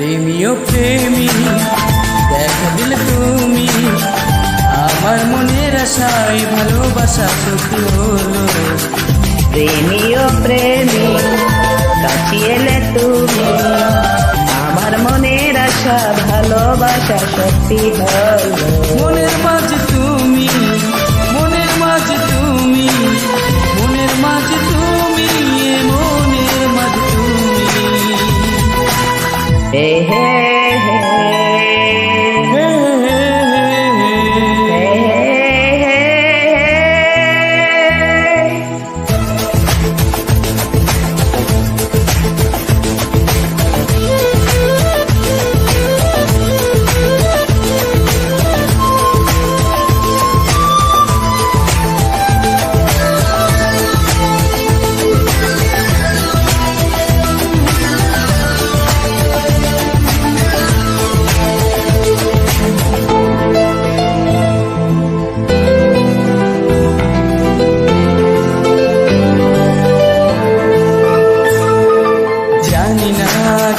প্রেমীয় প্রেমী দেখা দিলে তুমি আমার মনের আশায় ভালোবাসা সত্যি হলো। প্রেমীয় প্রেমী কাছে এলে তুমি আমার মনের আশা ভালোবাসা সত্যি হলো। মনের মাঝে তুমি, মনের মাঝে তুমি, মনের মাঝে তুমি, মনের মাঝে তুমি। হে হে হে হে হে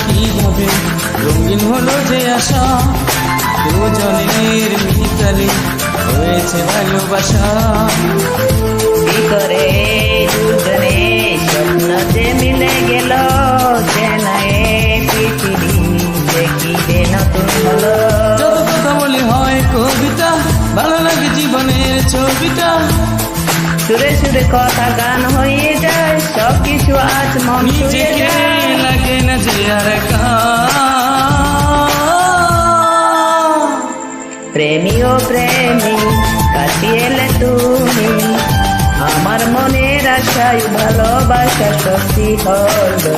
কিভাবে রঙিন হলো যে আশা, দুজনের মিতালে হয়েছে ভালোবাসা। কি করে দুজনে স্বপ্ন যে মিলে গেল, চেনায় পৃথিবী দেখিবে নতুন হলো। যত কথা বলি হয় কবিতা, ভালো লাগে জীবনের ছবিটা। সুরে সুরে কথা গান হয়ে যায়, সব কিছু আজ মন ছুঁয়ে যায়। লাগে না যে আর একা। প্রেমী ও প্রেমী কাছে এলে তুমি আমার মনের আশায় ভালোবাসা সত্যি হলো।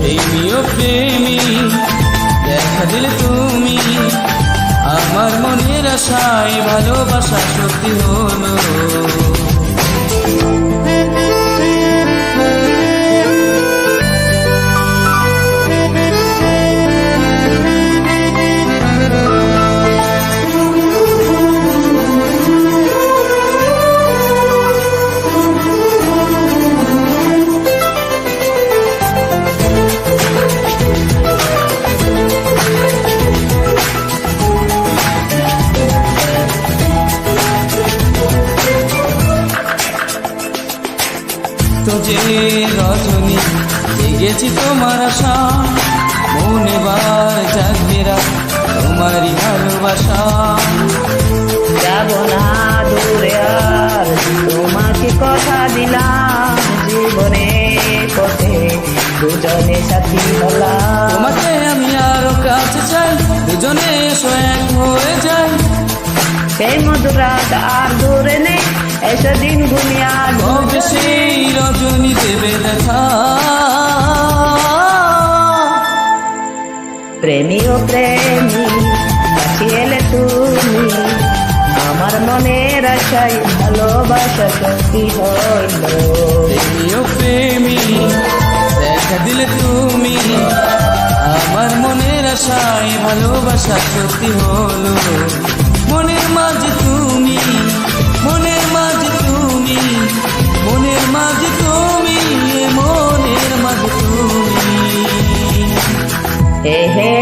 প্রেমী ও প্রেমী দেখা দিলে তুমি আমার মনের আশায় ভালোবাসা সত্যি হলো। তো যে রজনী জেগেছি তোমার আশা, মনে বার জাগবে রাত তোমারই ভালোবাসা। যাব না দূরে আর তোমাকে কথা দিলাম, জীবনে পথে দুজনে সাথী হলাম। তোমাকে আমি আরো কাছে চাই, দুজনে এসো এক হয়ে যাই। সেই মধুর রাত আর দূরে নেই, এসে দিন গুনিয়া কবে সেই রজনী দেবে দেখা। প্রেমী ও প্রেমী কাছে এলে তুমি আমার মনের আশায় ভালোবাসা সত্যি হলো। প্রেমী ও প্রেমী দেখা দিলে তুমি আমার মনের আশায় ভালোবাসা সত্যি হলো। মনের মাঝে তুমি, মনের মাঝে তুমি, মনের মাঝে তুমি, মনের মাঝে তুমি। হে হে